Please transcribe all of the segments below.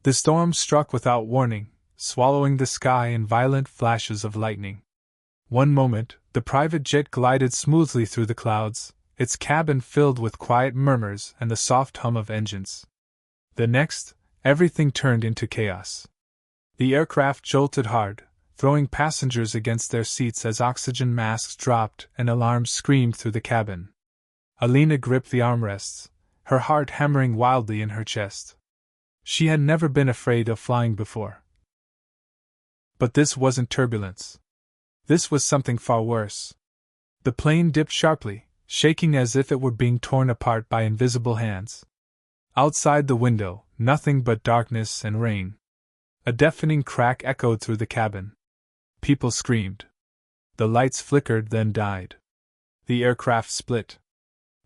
The storm struck without warning, swallowing the sky in violent flashes of lightning. One moment, the private jet glided smoothly through the clouds, its cabin filled with quiet murmurs and the soft hum of engines. The next, everything turned into chaos. The aircraft jolted hard, throwing passengers against their seats as oxygen masks dropped and alarms screamed through the cabin. Alina gripped the armrests, her heart hammering wildly in her chest. She had never been afraid of flying before. But this wasn't turbulence. This was something far worse. The plane dipped sharply, shaking as if it were being torn apart by invisible hands. Outside the window, nothing but darkness and rain. A deafening crack echoed through the cabin. People screamed. The lights flickered, then died. The aircraft split.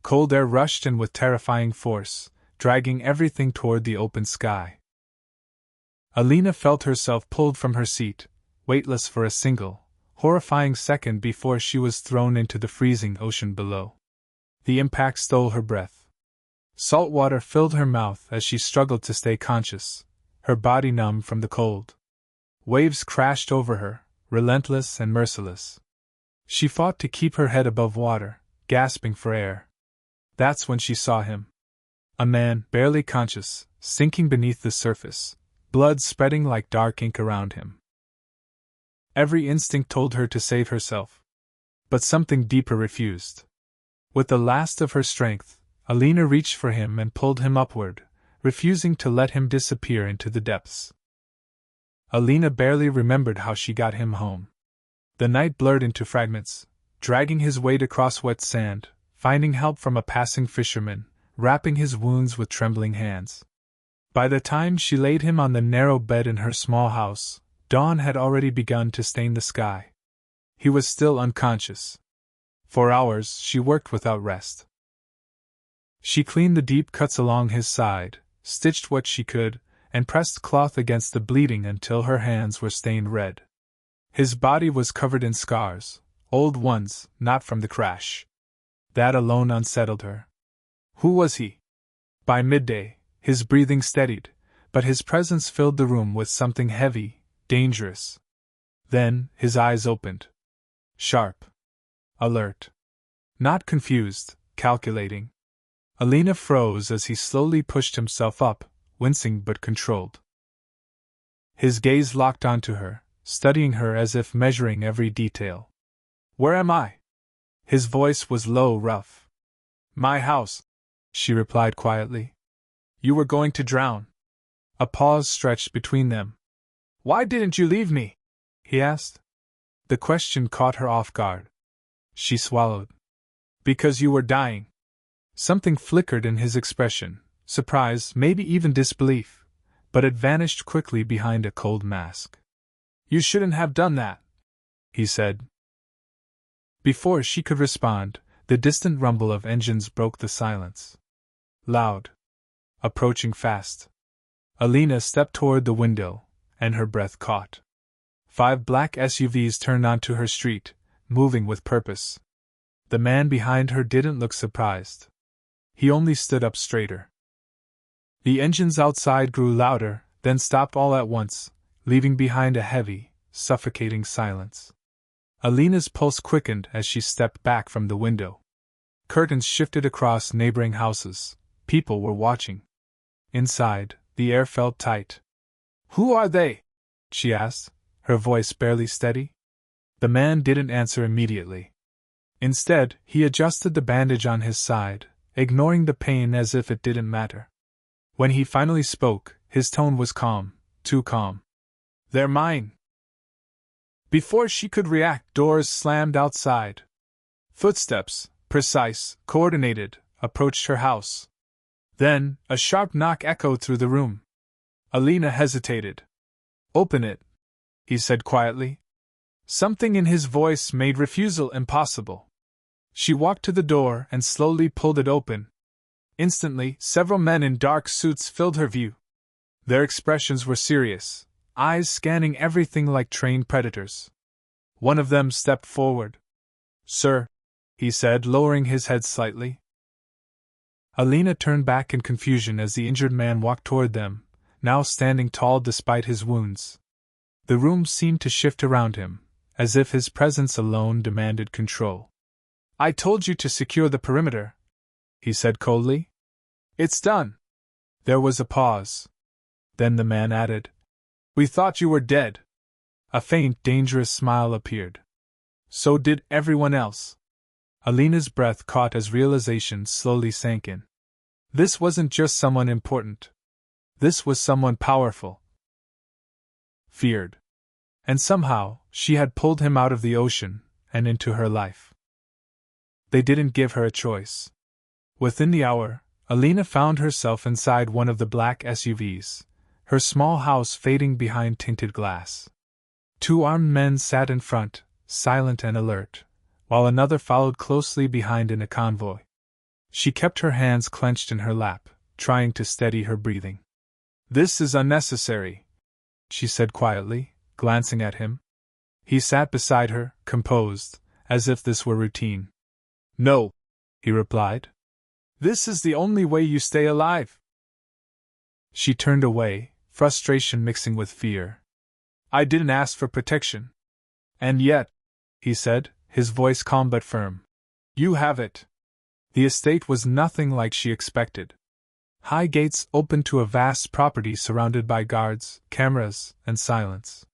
Cold air rushed in with terrifying force, dragging everything toward the open sky. Alina felt herself pulled from her seat, weightless for a single, horrifying second before she was thrown into the freezing ocean below. The impact stole her breath. Salt water filled her mouth as she struggled to stay conscious, her body numb from the cold. Waves crashed over her, relentless and merciless. She fought to keep her head above water, gasping for air. That's when she saw him. A man, barely conscious, sinking beneath the surface, blood spreading like dark ink around him. Every instinct told her to save herself. But something deeper refused. With the last of her strength, Alina reached for him and pulled him upward, refusing to let him disappear into the depths. Alina barely remembered how she got him home. The night blurred into fragments, dragging his weight across wet sand, finding help from a passing fisherman, wrapping his wounds with trembling hands. By the time she laid him on the narrow bed in her small house, dawn had already begun to stain the sky. He was still unconscious. For hours she worked without rest. She cleaned the deep cuts along his side, stitched what she could, and pressed cloth against the bleeding until her hands were stained red. His body was covered in scars, old ones, not from the crash. That alone unsettled her. Who was he? By midday, his breathing steadied, but his presence filled the room with something heavy, dangerous. Then, his eyes opened. Sharp. Alert. Not confused, calculating. Alina froze as he slowly pushed himself up, wincing but controlled. His gaze locked onto her, studying her as if measuring every detail. "Where am I?" His voice was low, rough. "My house," she replied quietly. "You were going to drown." A pause stretched between them. "Why didn't you leave me?" he asked. The question caught her off guard. She swallowed. "Because you were dying." Something flickered in his expression, surprise, maybe even disbelief, but it vanished quickly behind a cold mask. "You shouldn't have done that," he said. Before she could respond, the distant rumble of engines broke the silence. Loud. Approaching fast. Alina stepped toward the window, and her breath caught. 5 black SUVs turned onto her street, moving with purpose. The man behind her didn't look surprised. He only stood up straighter. The engines outside grew louder, then stopped all at once, leaving behind a heavy, suffocating silence. Alina's pulse quickened as she stepped back from the window. Curtains shifted across neighboring houses. People were watching. Inside, the air felt tight. "Who are they?" she asked, her voice barely steady. The man didn't answer immediately. Instead, he adjusted the bandage on his side, ignoring the pain as if it didn't matter. When he finally spoke, his tone was calm, too calm. "They're mine." Before she could react, doors slammed outside. Footsteps, precise, coordinated, approached her house. Then, a sharp knock echoed through the room. Alina hesitated. "Open it," he said quietly. Something in his voice made refusal impossible. She walked to the door and slowly pulled it open. Instantly, several men in dark suits filled her view. Their expressions were serious, eyes scanning everything like trained predators. One of them stepped forward. "Sir," he said, lowering his head slightly. Alina turned back in confusion as the injured man walked toward them, now standing tall despite his wounds. The room seemed to shift around him, as if his presence alone demanded control. "I told you to secure the perimeter," he said coldly. "It's done." There was a pause. Then the man added, "We thought you were dead." A faint, dangerous smile appeared. So did everyone else. Alina's breath caught as realization slowly sank in. This wasn't just someone important. This was someone powerful. Feared. And somehow, she had pulled him out of the ocean and into her life. They didn't give her a choice. Within the hour, Alina found herself inside one of the black SUVs, her small house fading behind tinted glass. 2 armed men sat in front, silent and alert, while another followed closely behind in a convoy. She kept her hands clenched in her lap, trying to steady her breathing. "This is unnecessary," she said quietly, glancing at him. He sat beside her, composed, as if this were routine. "No," he replied. "This is the only way you stay alive." She turned away, frustration mixing with fear. "I didn't ask for protection." "And yet," he said, his voice calm but firm, "you have it." The estate was nothing like she expected. High gates opened to a vast property surrounded by guards, cameras, and silence.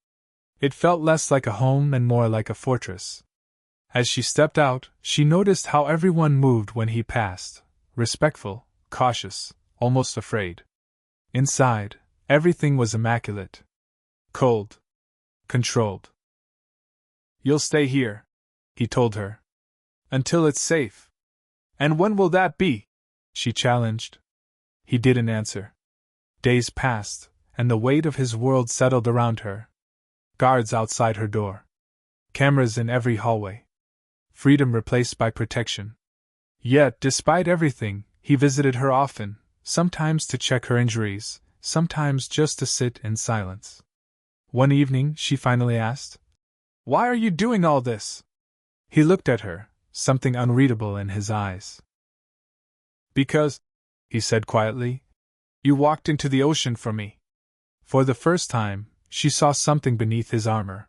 It felt less like a home and more like a fortress. As she stepped out, she noticed how everyone moved when he passed, respectful, cautious, almost afraid. Inside, everything was immaculate. Cold. Controlled. "You'll stay here," he told her. "Until it's safe." "And when will that be?" she challenged. He didn't answer. Days passed, and the weight of his world settled around her. Guards outside her door. Cameras in every hallway. Freedom replaced by protection. Yet, despite everything, he visited her often, sometimes to check her injuries, sometimes just to sit in silence. One evening, she finally asked, "Why are you doing all this?" He looked at her, something unreadable in his eyes. "Because," he said quietly, "you walked into the ocean for me." For the first time, she saw something beneath his armor.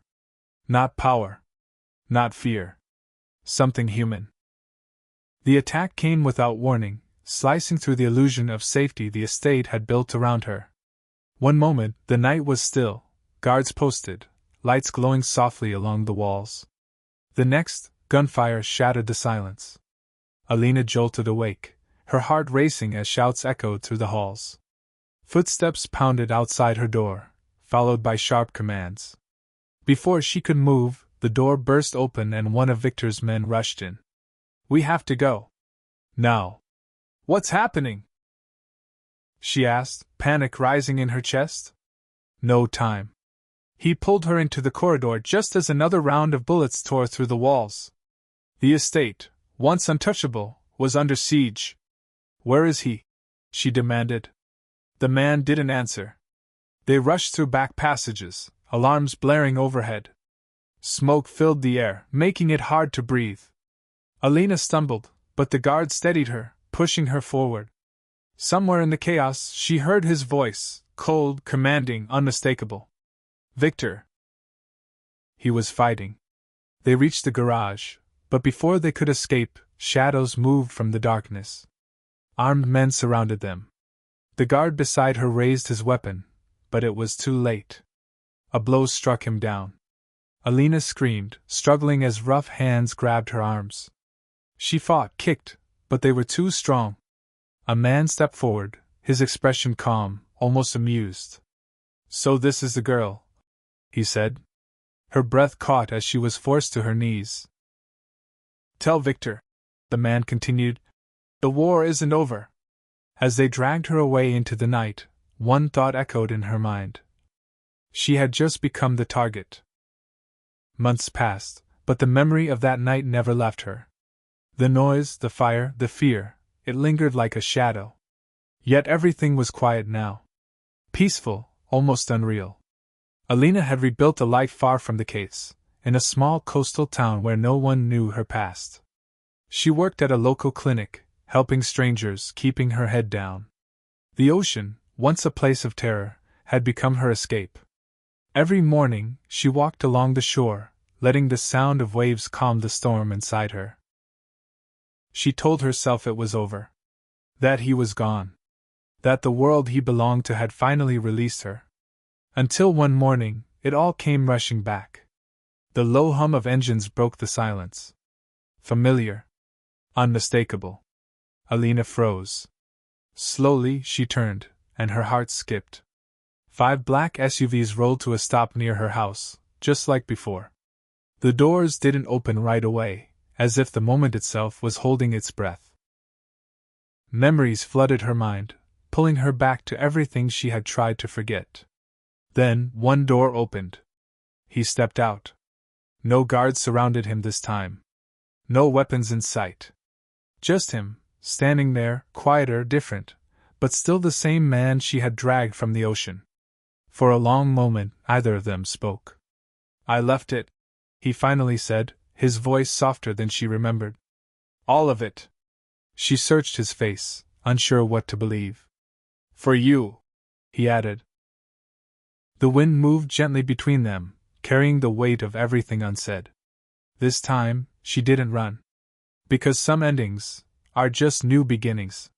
Not power. Not fear. Something human. The attack came without warning, slicing through the illusion of safety the estate had built around her. One moment, the night was still, guards posted, lights glowing softly along the walls. The next, gunfire shattered the silence. Alina jolted awake, her heart racing as shouts echoed through the halls. Footsteps pounded outside her door, followed by sharp commands. Before she could move, the door burst open and one of Victor's men rushed in. "We have to go. Now." "What's happening?" she asked, panic rising in her chest. "No time." He pulled her into the corridor just as another round of bullets tore through the walls. The estate, once untouchable, was under siege. "Where is he?" she demanded. The man didn't answer. They rushed through back passages, alarms blaring overhead. Smoke filled the air, making it hard to breathe. Alina stumbled, but the guard steadied her, pushing her forward. Somewhere in the chaos, she heard his voice, cold, commanding, unmistakable. "Victor." He was fighting. They reached the garage, but before they could escape, shadows moved from the darkness. Armed men surrounded them. The guard beside her raised his weapon, but it was too late. A blow struck him down. Alina screamed, struggling as rough hands grabbed her arms. She fought, kicked, but they were too strong. A man stepped forward, his expression calm, almost amused. "So this is the girl," he said. Her breath caught as she was forced to her knees. "Tell Victor," the man continued, "the war isn't over." As they dragged her away into the night, one thought echoed in her mind. She had just become the target. Months passed, but the memory of that night never left her. The noise, the fire, the fear, it lingered like a shadow. Yet everything was quiet now. Peaceful, almost unreal. Alina had rebuilt a life far from the case, in a small coastal town where no one knew her past. She worked at a local clinic, helping strangers, keeping her head down. The ocean, once a place of terror, had become her escape. Every morning, she walked along the shore, letting the sound of waves calm the storm inside her. She told herself it was over. That he was gone. That the world he belonged to had finally released her. Until one morning, it all came rushing back. The low hum of engines broke the silence. Familiar. Unmistakable. Alina froze. Slowly, she turned, and her heart skipped. 5 black SUVs rolled to a stop near her house, just like before. The doors didn't open right away, as if the moment itself was holding its breath. Memories flooded her mind, pulling her back to everything she had tried to forget. Then, one door opened. He stepped out. No guards surrounded him this time. No weapons in sight. Just him, standing there, quieter, different, but still the same man she had dragged from the ocean. For a long moment, neither of them spoke. "I left it," he finally said, his voice softer than she remembered. "All of it." She searched his face, unsure what to believe. "For you," he added. The wind moved gently between them, carrying the weight of everything unsaid. This time, she didn't run. Because some endings are just new beginnings.